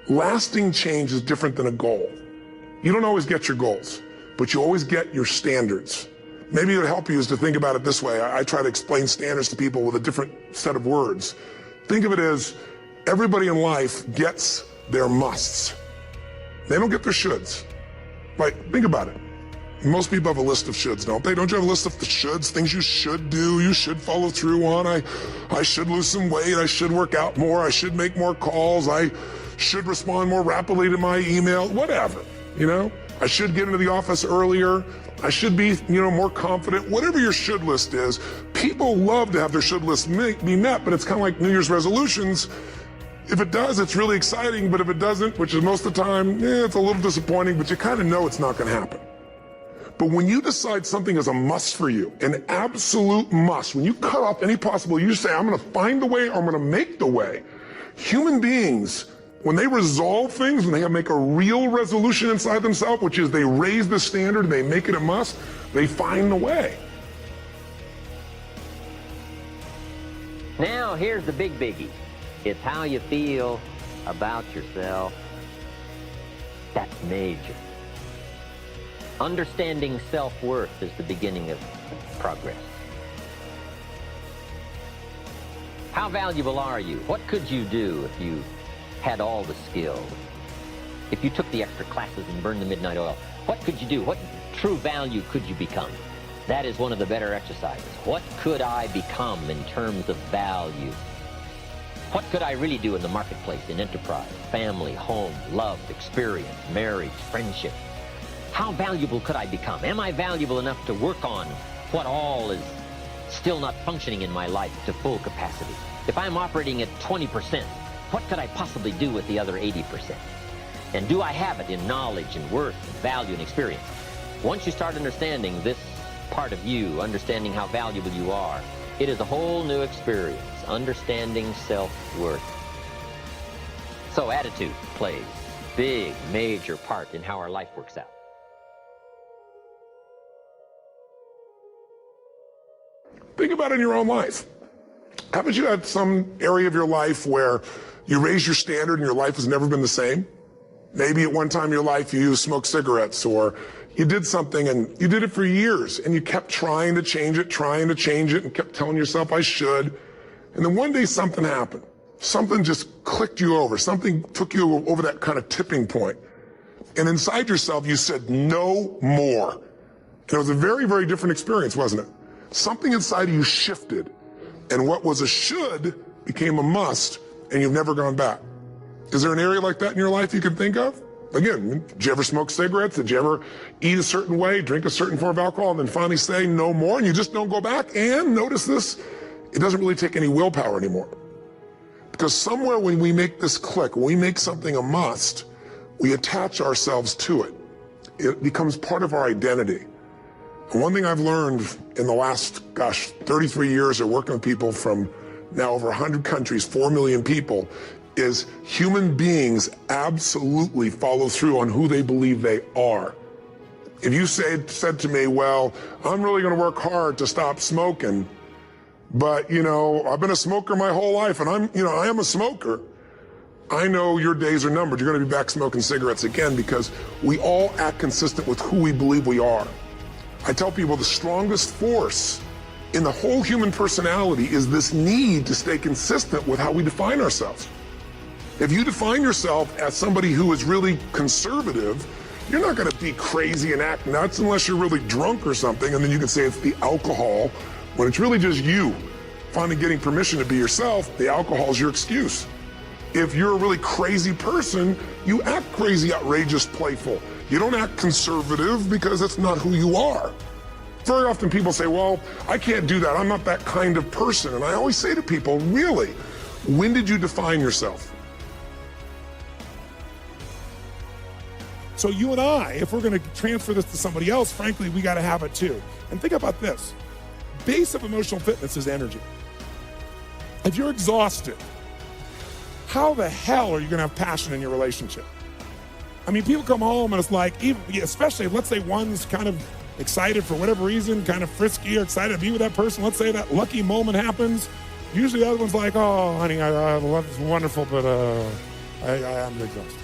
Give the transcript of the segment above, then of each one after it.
Lasting change is different than a goal. You don't always get your goals, but you always get your standards. Maybe it would help you is to think about it this way. I try to explain standards to people with a different set of words. Think of it as everybody in life gets their musts. They don't get their shoulds. Like, think about it. Most people have a list of shoulds, don't they? Don't you have a list of the shoulds, things you should do, you should follow through on? I should lose some weight, I should work out more, I should make more calls, I should respond more rapidly to my email, whatever, you know? I should get into the office earlier, I should be, more confident. Whatever your should list is, people love to have their should list be met, but it's kind of like New Year's resolutions. If it does, it's really exciting, but if it doesn't, which is most of the time, it's a little disappointing, but you kind of know it's not going to happen. But when you decide something is a must for you, an absolute must, when you cut off any possible, you say, I'm going to find the way, or I'm going to make the way. Human beings, when they resolve things, when they make a real resolution inside themselves, which is they raise the standard, they make it a must, they find the way. Now, here's the big biggie. It's how you feel about yourself. That's major. Understanding self-worth is the beginning of progress. How valuable are you? What could you do if you had all the skills? If you took the extra classes and burned the midnight oil, what could you do? What true value could you become? That is one of the better exercises. What could I become in terms of value? What could I really do in the marketplace, in enterprise, family, home, love, experience, marriage, friendship? How valuable could I become? Am I valuable enough to work on what all is still not functioning in my life to full capacity? If I'm operating at 20%, what could I possibly do with the other 80%? And do I have it in knowledge and worth and value and experience? Once you start understanding this part of you, understanding how valuable you are, it is a whole new experience, understanding self-worth. So attitude plays a big, major part in how our life works out. Think about it in your own life. Haven't you had some area of your life where you raised your standard and your life has never been the same? Maybe at one time in your life you smoked cigarettes, or you did something and you did it for years and you kept trying to change it and kept telling yourself, I should. And then one day something happened. Something just clicked you over. Something took you over that kind of tipping point. And inside yourself you said, no more. And it was a very, very different experience, wasn't it? Something inside of you shifted, and what was a should became a must, and you've never gone back. Is there an area like that in your life you can think of? Again, did you ever smoke cigarettes? Did you ever eat a certain way, drink a certain form of alcohol, and then finally say no more, and you just don't go back? And notice this, it doesn't really take any willpower anymore. Because somewhere when we make this click, when we make something a must, we attach ourselves to it. It becomes part of our identity. And one thing I've learned in the last, 33 years of working with people from now over 100 countries, 4 million people, is human beings absolutely follow through on who they believe they are. If you said to me, well, I'm really going to work hard to stop smoking, but, I've been a smoker my whole life, and I am a smoker. I know your days are numbered. You're going to be back smoking cigarettes again, because we all act consistent with who we believe we are. I tell people the strongest force in the whole human personality is this need to stay consistent with how we define ourselves. If you define yourself as somebody who is really conservative, you're not going to be crazy and act nuts unless you're really drunk or something, and then you can say it's the alcohol, when it's really just you finally getting permission to be yourself. The alcohol is your excuse. If you're a really crazy person, you act crazy, outrageous, playful. You don't act conservative because that's not who you are. Very often people say, well, I can't do that. I'm not that kind of person. And I always say to people, really, when did you define yourself? So you and I, if we're going to transfer this to somebody else, frankly, we got to have it too. And think about this. Base of emotional fitness is energy. If you're exhausted, how the hell are you going to have passion in your relationship? I mean, people come home and it's like, especially let's say one's kind of excited for whatever reason, kind of frisky or excited to be with that person. Let's say that lucky moment happens. Usually the other one's like, oh, honey, I love it's wonderful, but I'm exhausted.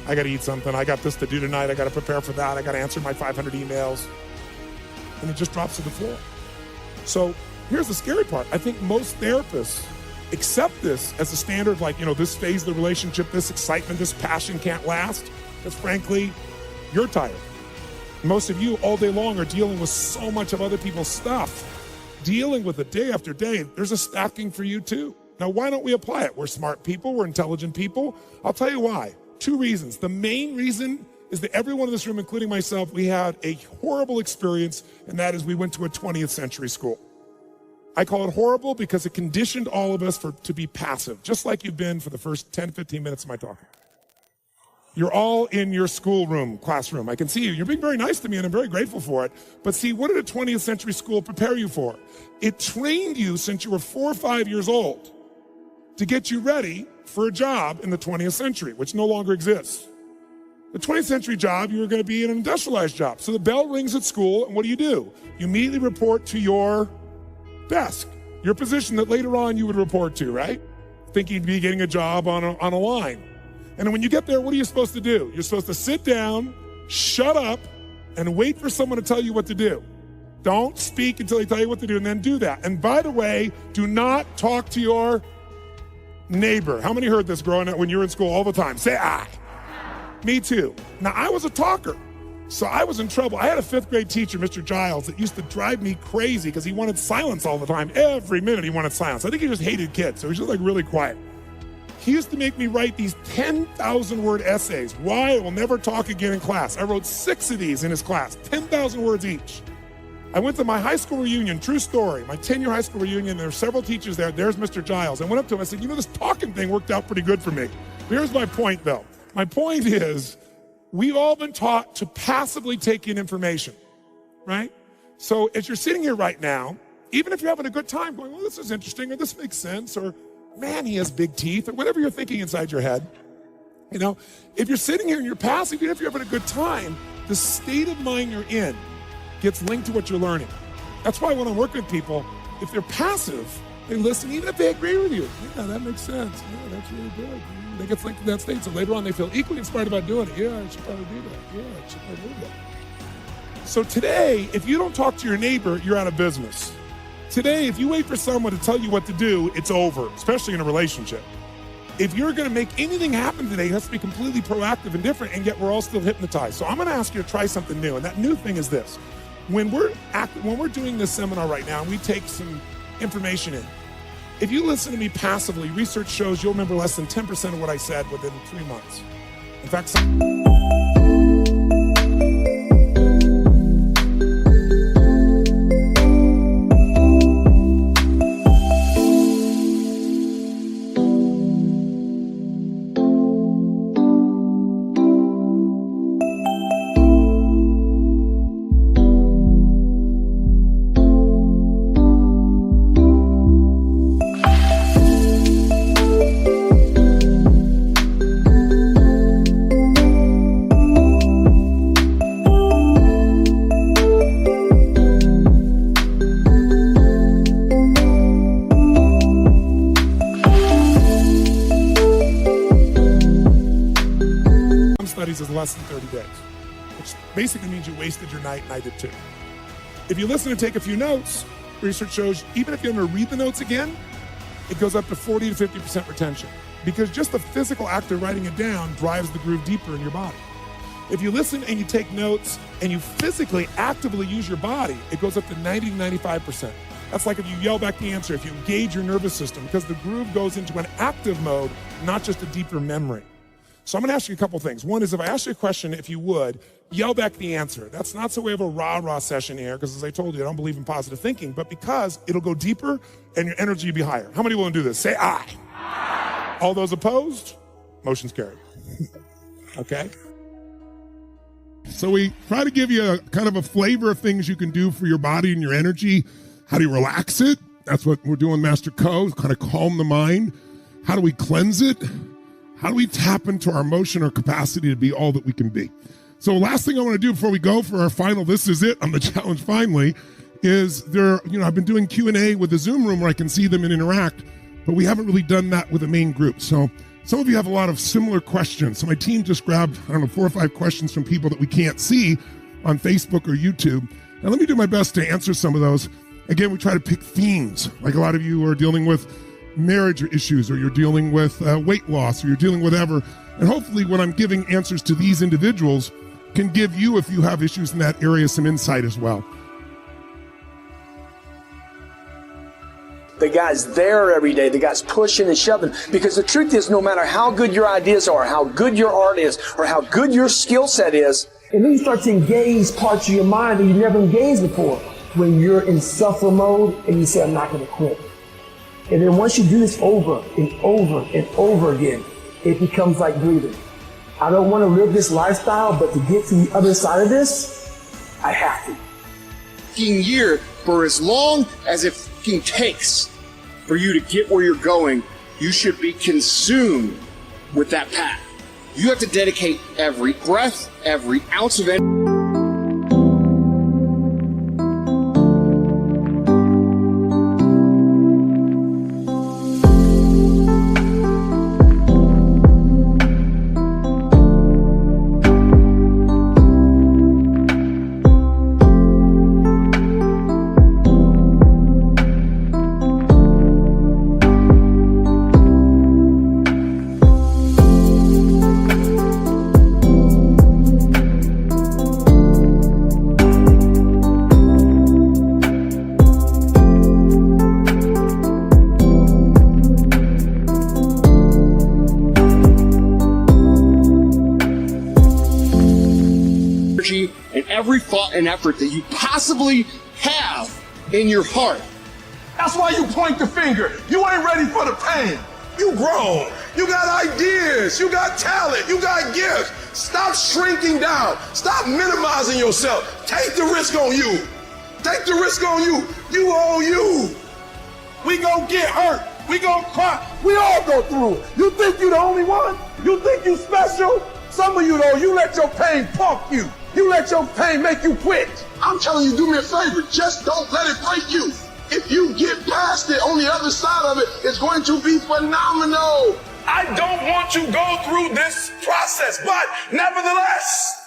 I got to eat something. I got this to do tonight. I got to prepare for that. I got to answer my 500 emails. And it just drops to the floor. So here's the scary part. I think most therapists accept this as a standard, like, this phase of the relationship, this excitement, this passion can't last. Because frankly, you're tired. Most of you all day long are dealing with so much of other people's stuff. Dealing with it day after day, there's a stacking for you too. Now, why don't we apply it? We're smart people, we're intelligent people. I'll tell you why. 2 reasons. The main reason is that everyone in this room, including myself, we had a horrible experience, and that is we went to a 20th century school. I call it horrible because it conditioned all of us to be passive, just like you've been for the first 10, 15 minutes of my talking. You're all in your classroom. I can see you. You're being very nice to me, and I'm very grateful for it. But see, what did a 20th century school prepare you for? It trained you since you were 4 or 5 years old to get you ready for a job in the 20th century, which no longer exists. The 20th century job, you were going to be an industrialized job. So the bell rings at school, and what do? You immediately report to your desk, your position that later on you would report to, right? Thinking you'd be getting a job on a line. And when you get there, what are you supposed to do? You're supposed to sit down, shut up, and wait for someone to tell you what to do. Don't speak until they tell you what to do, and then do that. And by the way, do not talk to your neighbor. How many heard this growing up when you were in school all the time? Say I. Me too. Now, I was a talker, so I was in trouble. I had a 5th grade teacher, Mr. Giles, that used to drive me crazy because he wanted silence all the time. Every minute he wanted silence. I think he just hated kids, so he was just really quiet. He used to make me write these 10,000-word essays, why I will never talk again in class. I wrote 6 of these in his class, 10,000 words each. I went to my high school reunion, true story, my 10-year high school reunion. There were several teachers there. There's Mr. Giles. I went up to him, I said, this talking thing worked out pretty good for me. But here's my point, though. My point is, we've all been taught to passively take in information, right? So as you're sitting here right now, even if you're having a good time going, well, this is interesting, or this makes sense, or man, he has big teeth, or whatever you're thinking inside your head. If you're sitting here and you're passive, even if you're having a good time, the state of mind you're in gets linked to what you're learning. That's why when I'm working with people, if they're passive, they listen, even if they agree with you. Yeah, that makes sense. Yeah, that's really good. They get linked to that state, so later on they feel equally inspired about doing it. Yeah, I should probably do that. Yeah, I should probably do that. So today, if you don't talk to your neighbor, you're out of business. Today, if you wait for someone to tell you what to do, it's over, especially in a relationship. If you're going to make anything happen today, it has to be completely proactive and different, and yet we're all still hypnotized. So I'm going to ask you to try something new, and that new thing is this. When we're doing this seminar right now, and we take some information in, if you listen to me passively, research shows you'll remember less than 10% of what I said within 3 months. In fact, is less than 30 days, which basically means you wasted your night, and I did too. If you listen and take a few notes, research shows even if you're going to read the notes again, it goes up to 40 to 50% retention, because just the physical act of writing it down drives the groove deeper in your body. If you listen and you take notes and you physically actively use your body, it goes up to 90 to 95%. That's like if you yell back the answer, if you engage your nervous system, because the groove goes into an active mode, not just a deeper memory. So I'm going to ask you a couple things. One is, if I ask you a question, if you would, yell back the answer. That's not so we have a rah-rah session here, because as I told you, I don't believe in positive thinking, but because it'll go deeper and your energy will be higher. How many will do this? Say aye. Aye. All those opposed? Motion's carried. Okay? So we try to give you a kind of a flavor of things you can do for your body and your energy. How do you relax it? That's what we're doing, Master Co, kind of calm the mind. How do we cleanse it? How do we tap into our emotion or capacity to be all that we can be? So last thing I want to do before we go for our final, this is it on the challenge finally, is I've been doing Q&A with the Zoom room where I can see them and interact, but we haven't really done that with the main group. So some of you have a lot of similar questions. So my team just grabbed, 4 or 5 questions from people that we can't see on Facebook or YouTube. And let me do my best to answer some of those. Again, we try to pick themes. Like a lot of you are dealing with marriage issues, or you're dealing with weight loss, or you're dealing with whatever. And hopefully when I'm giving answers to these individuals can give you, if you have issues in that area, some insight as well. The guy's there every day. The guy's pushing and shoving. Because the truth is, no matter how good your ideas are, how good your art is, or how good your skill set is, and then you start to engage parts of your mind that you never engaged before. When you're in suffer mode and you say, I'm not going to quit. And then once you do this over and over and over again, it becomes like breathing. I don't want to live this lifestyle, but to get to the other side of this, I have to. 15 years, for as long as it takes for you to get where you're going, you should be consumed with that path. You have to dedicate every breath, every ounce of energy. And every thought and effort that you possibly have in your heart. That's why you point the finger. You ain't ready for the pain. You grown. You got ideas. You got talent. You got gifts. Stop shrinking down. Stop minimizing yourself. Take the risk on you. Take the risk on you. You own you. We gon' get hurt. We gon' cry. We all go through it. You think you the only one? You think you special? Some of you though, you let your pain punk you. You let your pain make you quit. I'm telling you, do me a favor. Just don't let it break you. If you get past it, on the other side of it, it's going to be phenomenal. I don't want you to go through this process, but nevertheless,